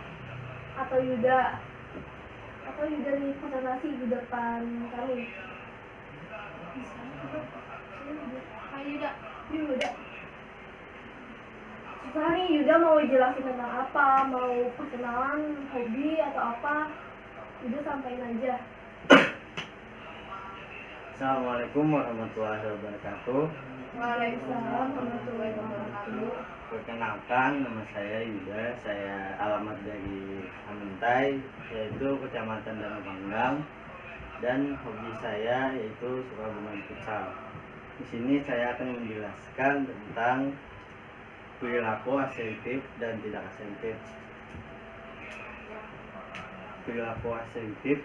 S3: atau Yuda nih presentasi di depan kami. Yuda. Susah nih, Yuda mau jelasin tentang apa, mau perkenalan, hobi atau apa, Yuda sampaikan aja.
S5: Assalamualaikum warahmatullahi wabarakatuh.
S3: Waalaikumsalam warahmatullahi wabarakatuh.
S5: Perkenalkan, nama saya Yuda. Saya alamat dari Amentai, yaitu Kecamatan Danau Panggang, dan hobi saya yaitu suka bermain futsal. Di sini saya akan menjelaskan tentang perilaku asertif dan tidak asertif. Perilaku asertif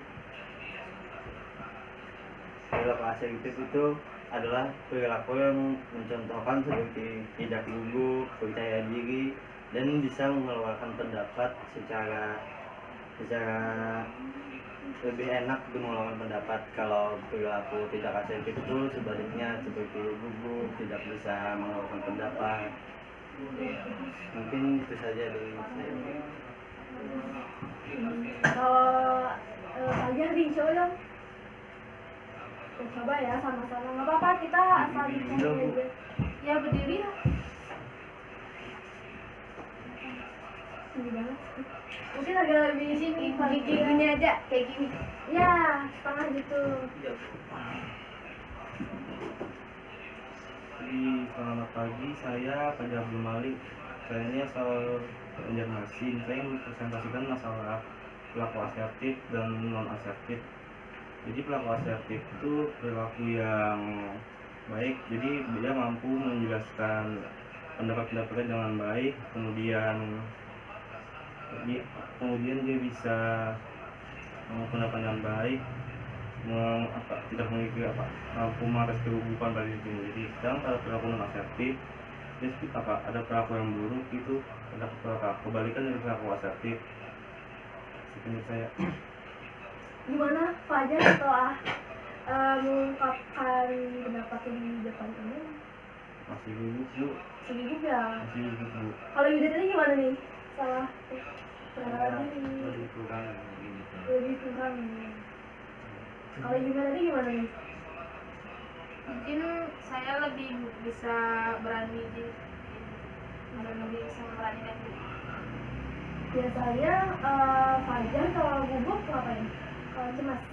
S5: itu adalah perilaku yang mencontohkan seperti tidak gugup, percaya diri, dan bisa mengeluarkan pendapat secara lebih enak untuk mengulangkan pendapat. Kalau perilaku tidak asertif itu sebaliknya seperti gugup, tidak bisa mengulangkan pendapat. Mungkin itu saja dari saya.
S3: Kalau Fajar nih, coba dong. Coba ya sama-sama, nggak apa-apa, kita asal ngomong aja.
S2: Ya berdiri ya.
S3: Tinggi banget. Mungkin agak lebih
S1: Sini,
S3: paling
S1: kayak gini aja, kayak gini.
S3: ya setengah gitu.
S6: Jadi selamat pagi, saya Fajar Abdul Malik. Saya ini asal Banjarmasin. Saya ingin presentasikan masalah perilaku asertif dan non asertif. Jadi perilaku asertif itu perilaku yang baik. Jadi dia mampu menjelaskan pendapat-pendapatnya dengan baik. Kemudian dia bisa pendapat dengan baik, tidak memiliki mampu mengatasi kegugupan pada diri sendiri. Sedang pada perilaku non asertif dia ada perilaku yang buruk, itu ada kebalikan dari perilaku asertif. Seperti saya.
S3: Gimana Fajar setelah mengungkapkan pendapat di depan umum?
S6: Masih gugup Bu,
S3: Sedih juga.
S6: masih gugup Bu.
S3: Kalau Yuda tadi gimana nih? Salah perkenalan diri,
S5: Lebih kurang gitu.
S3: lebih kurang. Kalau Yuda tadi gimana nih?
S2: Mungkin saya lebih bisa berani lebih bisa memberanikan diri.
S3: Biasanya Fajar kalau gugup ngapain? Kalau cemas?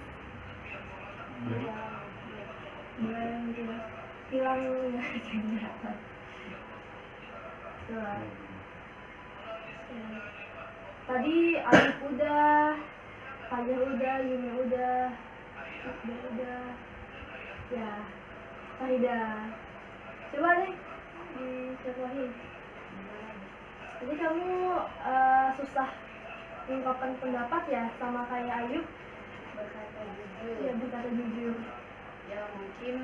S3: Bulan gitu. Hilang nggak kelihatan. Tuh. Tadi Alif udah, Fajar udah, Yumi udah, ya, Farida. Coba deh dicontohin. Jadi kamu susah mengungkapkan pendapat ya, sama kayak Ayub,
S1: Berkata
S3: ya
S1: jujur.
S3: berkata jujur.
S1: Ya mungkin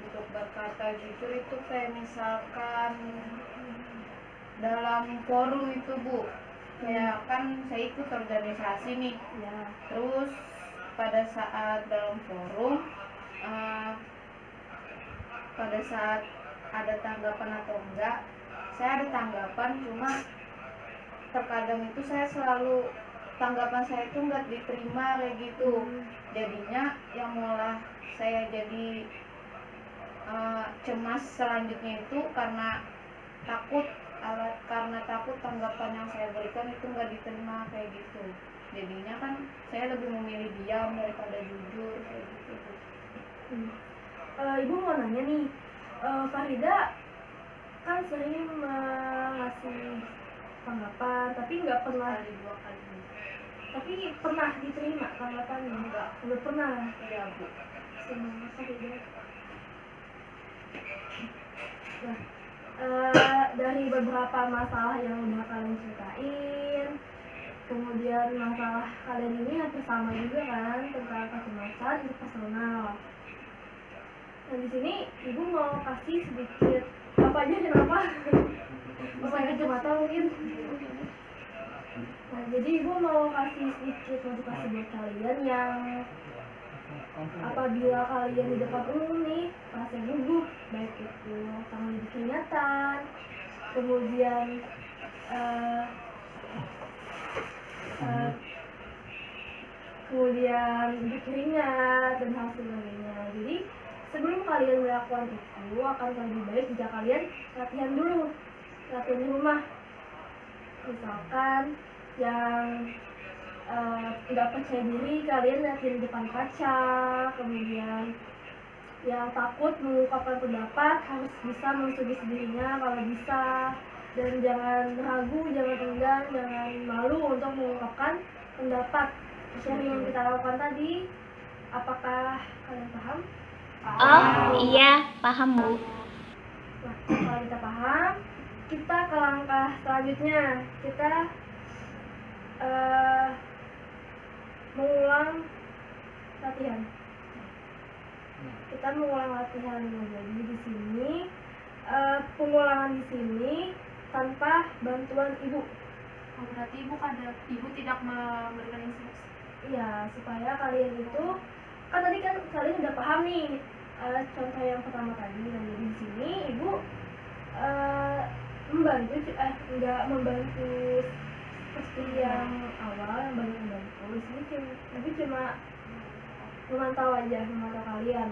S1: untuk berkata jujur itu kayak misalkan dalam forum itu Bu, kayak kan saya ikut organisasi nih,
S3: Ya,
S1: terus pada saat dalam forum pada saat ada tanggapan atau enggak, saya ada tanggapan, cuma terkadang itu saya selalu tanggapan saya itu enggak diterima kayak gitu. Jadinya yang malah saya jadi cemas selanjutnya itu karena takut tanggapan yang saya berikan itu enggak diterima kayak gitu. Jadinya kan saya lebih memilih diam daripada jujur kayak gitu.
S3: Ibu mau nanya nih, Farida kan sering ngasih tanggapan, tapi nggak pernah,
S1: Kali dua kali.
S3: tapi pernah diterima tanggapannya? Nggak pernah.
S1: Iya Bu.
S3: Sama Farida. Nah, dari beberapa masalah yang udah kalian ceritain, kemudian masalah kalian ini hampir sama juga kan, tentang kecemasan interpersonal. Nah di sini ibu mau kasih sedikit apa aja kenapa? Masalah kacamata mungkin. Nah jadi ibu mau kasih sedikit motivasi buat kalian yang apabila kalian di depan umum nih merasa gugup, baik itu tangan di keringatan, kemudian kemudian berkeringat dan hal sebagainya. Jadi sebelum kalian melakukan itu akan lebih baik jika kalian latihan dulu, latihan di rumah. Misalkan yang nggak percaya diri, kalian latihan di depan kaca. Kemudian yang takut mengungkapkan pendapat harus bisa mensuggesti dirinya kalau bisa, dan jangan ragu, jangan enggan, jangan malu untuk mengungkapkan pendapat. Sharing yang kita lakukan tadi, apakah kalian paham?
S7: Oh iya, paham Bu.
S3: Nah, kalau kita paham, kita ke langkah selanjutnya. Kita mengulang latihan. Kita mengulang latihan. Jadi di sini pengulangan di sini tanpa bantuan ibu.
S2: Oh, berarti ibu tidak memberikan instruksi.
S3: Iya, supaya kalian itu kan tadi kan kalian udah paham nih contoh yang pertama tadi. Nah, jadi di sini ibu nggak membantu seperti yang awal yang banyak membantu. Di sini ibu cuma memantau kalian.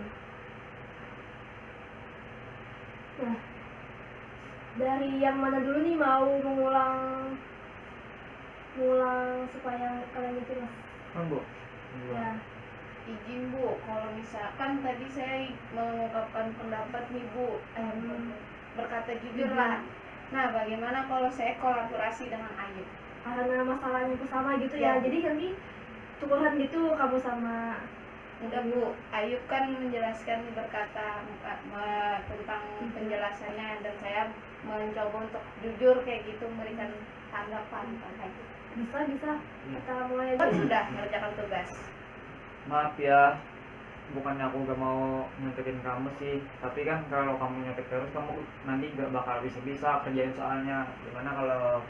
S3: Nah, dari yang mana dulu nih mau mengulang supaya kalian itu mas?
S4: Bu.
S3: Ya.
S1: Izin Bu, kalau misalkan tadi saya mengungkapkan pendapat nih Bu, berkata jujur lah. Nah, bagaimana kalau saya kolaborasi dengan Ayu?
S3: Karena masalahnya bersama gitu
S1: Ya.
S3: ya, jadi nanti tukeran gitu kamu sama.
S1: Enggak Bu, Ayub kan menjelaskan berkata tentang penjelasannya dan saya mencoba untuk jujur kayak gitu memberikan tanggapan pada Ayub.
S3: Bisa kita mulai
S1: Kan
S3: aja.
S1: sudah mengerjakan tugas.
S4: Maaf ya, bukannya aku gak mau nyontekin kamu sih, tapi kan kalau kamu nyontek terus kamu nanti gak bakal bisa kerjain soalnya. Gimana kalau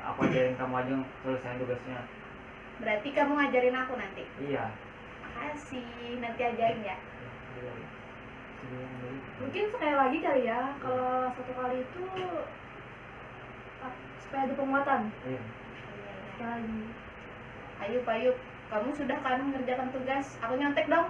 S4: aku ajarin kamu aja selesaiin tugasnya?
S1: Berarti kamu ngajarin aku nanti.
S4: Iya.
S1: Makasih, nanti ajarin ya.
S3: Mungkin sekali lagi kali ya, kalau satu kali itu supaya ada penguatan.
S4: Iya.
S3: Sekali lagi.
S1: Ayub, kamu sudah kan mengerjakan tugas? Aku nyontek dong.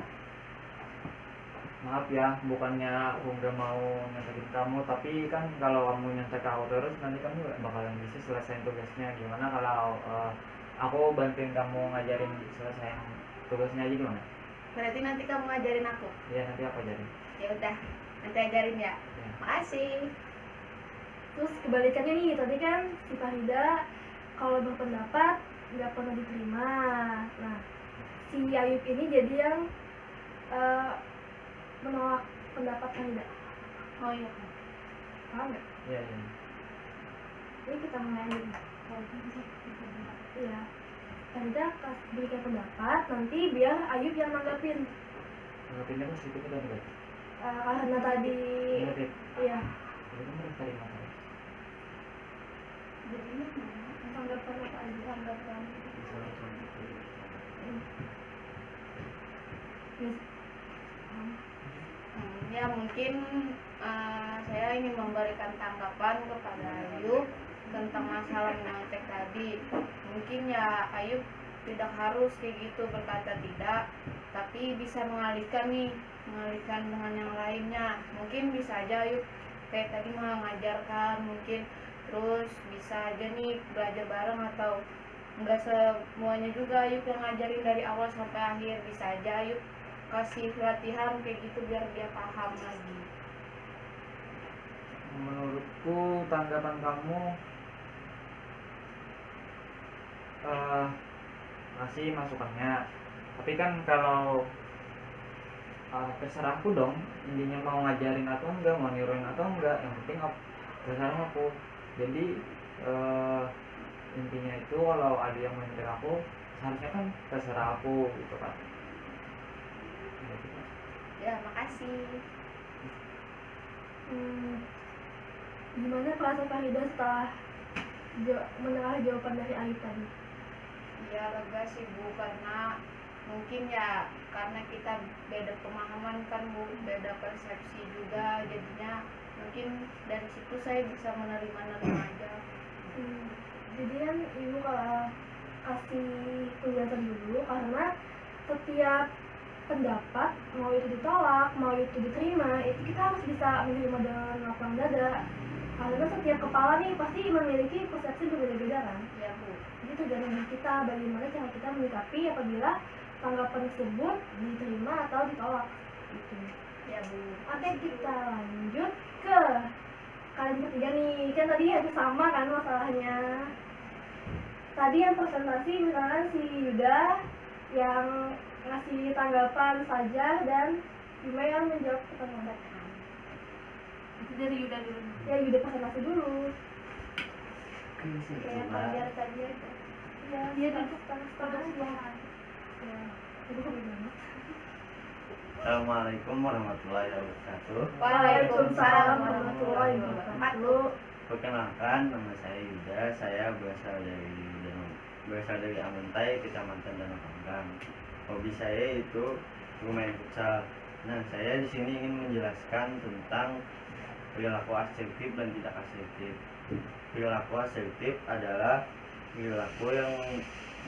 S4: Maaf ya, bukannya aku gak mau nyontekin kamu, tapi kan kalau kamu nyontek aku terus nanti kamu gak bakalan bisa selesaiin tugasnya. Gimana kalau aku bantuin kamu ngajarin selesaiin tugasnya aja gimana?
S1: Berarti nanti kamu ngajarin aku.
S4: Iya, nanti aku ajarin.
S1: Ya udah, nanti ajarin ya.
S4: Ya.
S1: Makasih.
S3: Terus kebalikannya nih, tadi kan si Farida kalau berpendapat nggak pernah diterima. Nah, si Ayub ini jadi yang menolak pendapat Farida.
S2: Oh iya.
S3: Paham nggak?
S4: Iya.
S3: Jadi kita mulai aja nih. Iya. Farida berikan pendapat, nanti biar Ayub yang nanggapin.
S4: Nanggapinnya kan sedikit dan enggak?
S3: Karena tadi,
S4: Negatif.
S3: iya,
S4: Itu kan mereka terima.
S1: Jadinya
S3: tanggapan apa aja?
S1: tanggapan.
S3: Yes.
S1: Ya mungkin saya ingin memberikan tanggapan kepada Ayub tentang masalah nyontek tadi. Mungkin ya Ayub tidak harus kayak gitu berkata tidak, tapi bisa mengalihkan dengan yang lainnya. Mungkin bisa aja Ayub kayak tadi mengajarkan, mungkin terus bisa aja nih belajar bareng, atau enggak semuanya juga Ayub yang ngajarin dari awal sampai akhir. Bisa aja Ayub kasih latihan kayak gitu biar dia paham lagi.
S4: Menurutku tanggapan kamu kasih masukannya, tapi kan kalau terserahku dong, intinya mau ngajarin atau enggak, mau niruin atau enggak, yang penting terserah aku. Jadi intinya itu kalau ada yang menyentuh aku, seharusnya kan terserah aku gitu kan.
S1: Ya makasih.
S3: Gimana perasaan Farida setelah mendengar jawaban dari Ayub tadi?
S1: Ya lega sih Bu, karena mungkin ya karena kita beda pemahaman kan Bu, beda persepsi juga, jadinya mungkin dari situ saya bisa menerima aja.
S3: Jadi kan ibu kalau kasih penjelasan dulu, karena setiap pendapat mau itu ditolak mau itu diterima itu kita harus bisa menerima dengan lapang dada, karena setiap kepala nih pasti memiliki persepsi berbeda-beda kan.
S1: Ya Bu.
S3: Jadi tergantung dari kita bagaimana cara kita menyikapi apabila tanggapan tersebut diterima atau ditolak gitu.
S1: Ya Bu.
S3: Oke, kita lanjut ke kalian bertiga nih. Kan tadi hampir sama kan masalahnya. Tadi yang presentasi misalkan si Yuda yang ngasih tanggapan saja dan Bima yang menjawab pertanyaan.
S2: Itu dari Yuda dulu.
S3: Ya Yuda presentasi dulu.
S1: Kayak pelajar tadi aja.
S3: Ya,
S2: Dia
S3: setengah
S2: duduk
S3: setengah ya. Ya, itu keren banget.
S5: Assalamualaikum warahmatullahi wabarakatuh.
S3: Waalaikumsalam warahmatullahi wabarakatuh.
S5: Perkenalkan, nama saya Yuda. Saya berasal dari Amuntai, Kecamatan Danau Panggang. Hobi saya itu bermain futsal. Nah, saya di sini ingin menjelaskan tentang perilaku asertif dan tidak asertif. Perilaku asertif adalah perilaku yang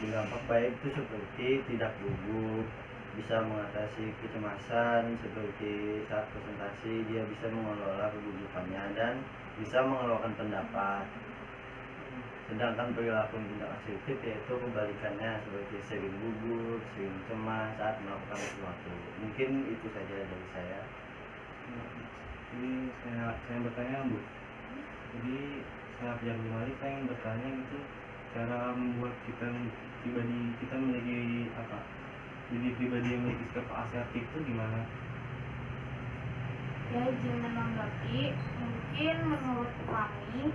S5: berdampak baik itu seperti tidak gugup, bisa mengatasi kecemasan, seperti saat presentasi dia bisa mengelola kegugupannya dan bisa mengeluarkan pendapat. Sedangkan perilaku yang tidak asertif yaitu kebalikannya, seperti sering gugup, sering cemas saat melakukan sesuatu. Mungkin itu saja dari saya.
S6: Jadi saya bertanya Bu, jadi saya pihak Malik, saya ingin bertanya gitu, cara membuat kita pribadi kita menjadi apa? Jadi pribadi yang memiliki sikap asertif itu gimana?
S2: Ya, izin menanggapi, mungkin menurut kami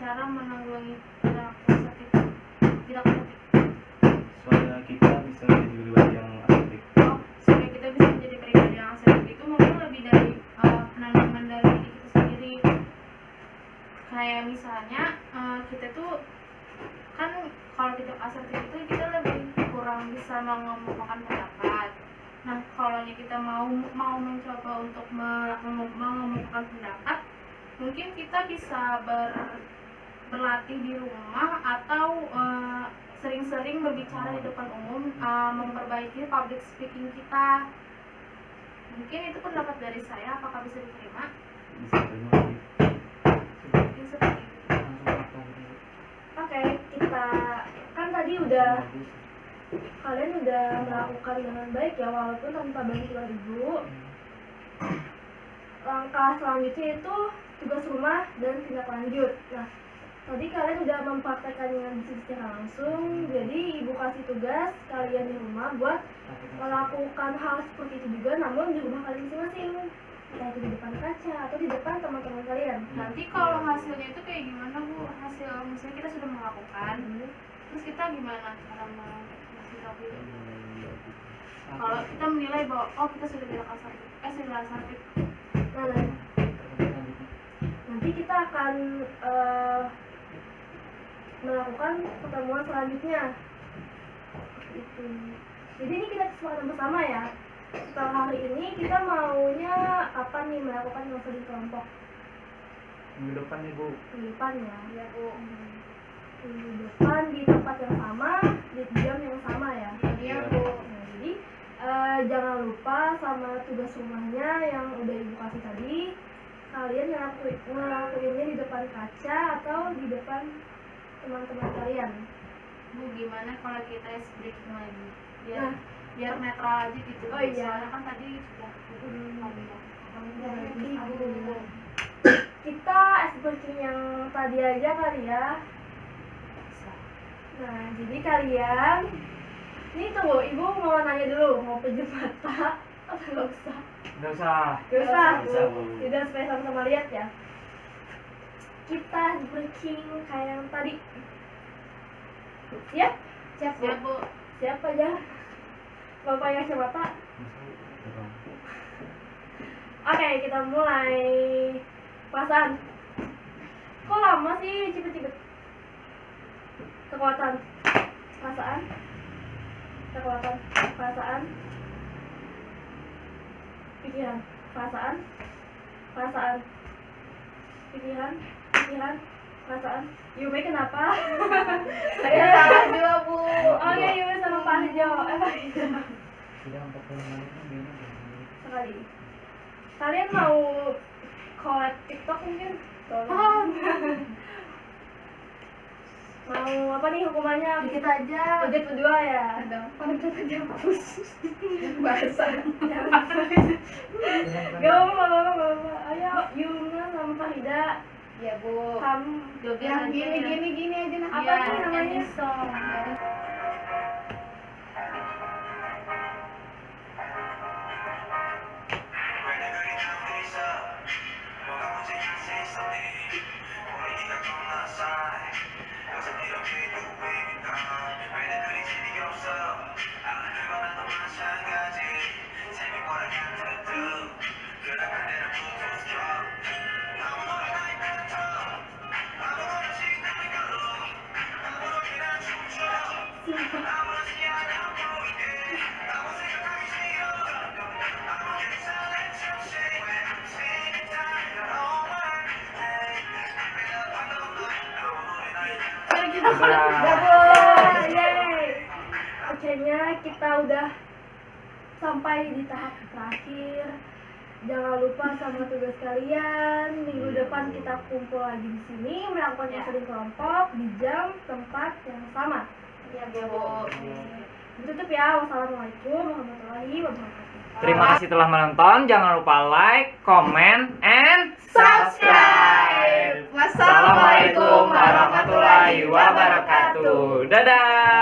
S2: cara menanggulangi perilaku asertif tidak asertif.
S6: Supaya kita bisa menjadi pribadi yang asertif.
S2: Supaya kita bisa menjadi pribadi yang asertif itu mungkin lebih dari penanaman dari diri kita sendiri. Kayak misalnya kita tuh kan kalau tidak asertif itu kita lebih kurang bisa mengemukakan pendapat. Nah, kalau kita mau mencoba untuk mengemukakan pendapat, mungkin kita bisa berlatih di rumah atau sering-sering berbicara di depan umum, memperbaiki public speaking kita. Mungkin itu pendapat dari saya, apakah bisa diterima?
S6: Bisa terima.
S2: Mungkin seperti itu.
S3: Oke, kita kan tadi udah kalian udah melakukan dengan baik ya, walaupun tanpa bantuan ibu. Langkah selanjutnya itu tugas rumah dan tindak lanjut. Nah, tadi kalian udah mempraktekkan dengan bisnis secara langsung, jadi ibu kasih tugas kalian di rumah buat melakukan hal seperti itu juga, namun di rumah kalian masing-masing, entah itu di depan kaca atau di depan teman-teman kalian.
S2: Nanti kalau hasilnya itu kayak gimana Bu? Hasil misalnya kita sudah melakukan, terus kita gimana cara mengasih tahu itu? Kalau kita menilai bahwa kita sudah tidak asertif, sudah asertif.
S3: Nah, nanti kita akan melakukan pertemuan selanjutnya. Itu. Jadi ini kita kesepakatan bersama ya. Setelah hari ini kita maunya kapan nih melakukan konseling kelompok?
S4: Minggu depan nih Bu.
S3: Minggu depan ya.
S1: Iya Bu.
S3: Minggu depan di tempat yang sama, di jam yang sama ya.
S1: Iya Bu.
S3: Nah, jadi jangan lupa sama tugas rumahnya yang udah ibu kasih tadi. Kalian ngelakuinnya di depan kaca atau di depan teman-teman kalian.
S2: Bu, gimana kalau kita ice breaking lagi?
S3: Nah.
S2: Biar netral aja gitu.
S3: Oh iya.
S2: Soalnya kan tadi sudah
S3: Jadi Bu, kita es breaking yang tadi aja kali ya. Nah, jadi kalian ini tunggu, ibu mau nanya dulu, mau pejam mata atau nggak usah?
S4: Nggak usah.
S3: Nggak usah,
S5: Nggak usah, Bu.
S3: Tidak, supaya sama-sama lihat ya. Kita breaking kayak yang tadi. Siap?
S1: Siap Bu.
S2: ya Bu.
S3: Siap aja. Bapak yang kacamata. Oke, kita mulai. Perasaan. Kok lama sih? Cepet-cepet. Kekuatan. Perasaan. Kekuatan. Perasaan. Pikiran. Perasaan. Perasaan. Pikiran. Pikiran. Perasaan. Yume kenapa?
S1: Saya salah juga Bu.
S3: Oke, Yume sama Pak Hijau. Pak Hijau.
S4: Sudah 40 menit nih
S3: Sekali. Kalian mau collab TikTok mungkin?
S1: Tolong.
S3: Mau apa nih hukumannya?
S2: Dikit aja.
S3: Project berdua ya?
S1: Gampang aja hapus. Bahasa.
S3: Gak apa-apa. Ayo, Yuna sama Farida.
S1: Iya Bu.
S3: Kamu
S2: Joget
S1: Yang
S2: aja.
S1: gini aja nah.
S3: apa sih namanya?
S2: Any song.
S3: Gabung, yeay. Akhirnya kita udah sampai di tahap terakhir. Jangan lupa sama tugas kalian. Minggu depan kita kumpul lagi di sini melakukan konseling kelompok di jam tempat yang sama.
S1: Iya, Bu.
S3: Ditutup ya. Wassalamualaikum warahmatullahi wabarakatuh.
S4: Terima kasih telah menonton. Jangan lupa like, comment, and subscribe.
S1: Wassalamualaikum warahmatullahi wabarakatuh.
S4: Dadah.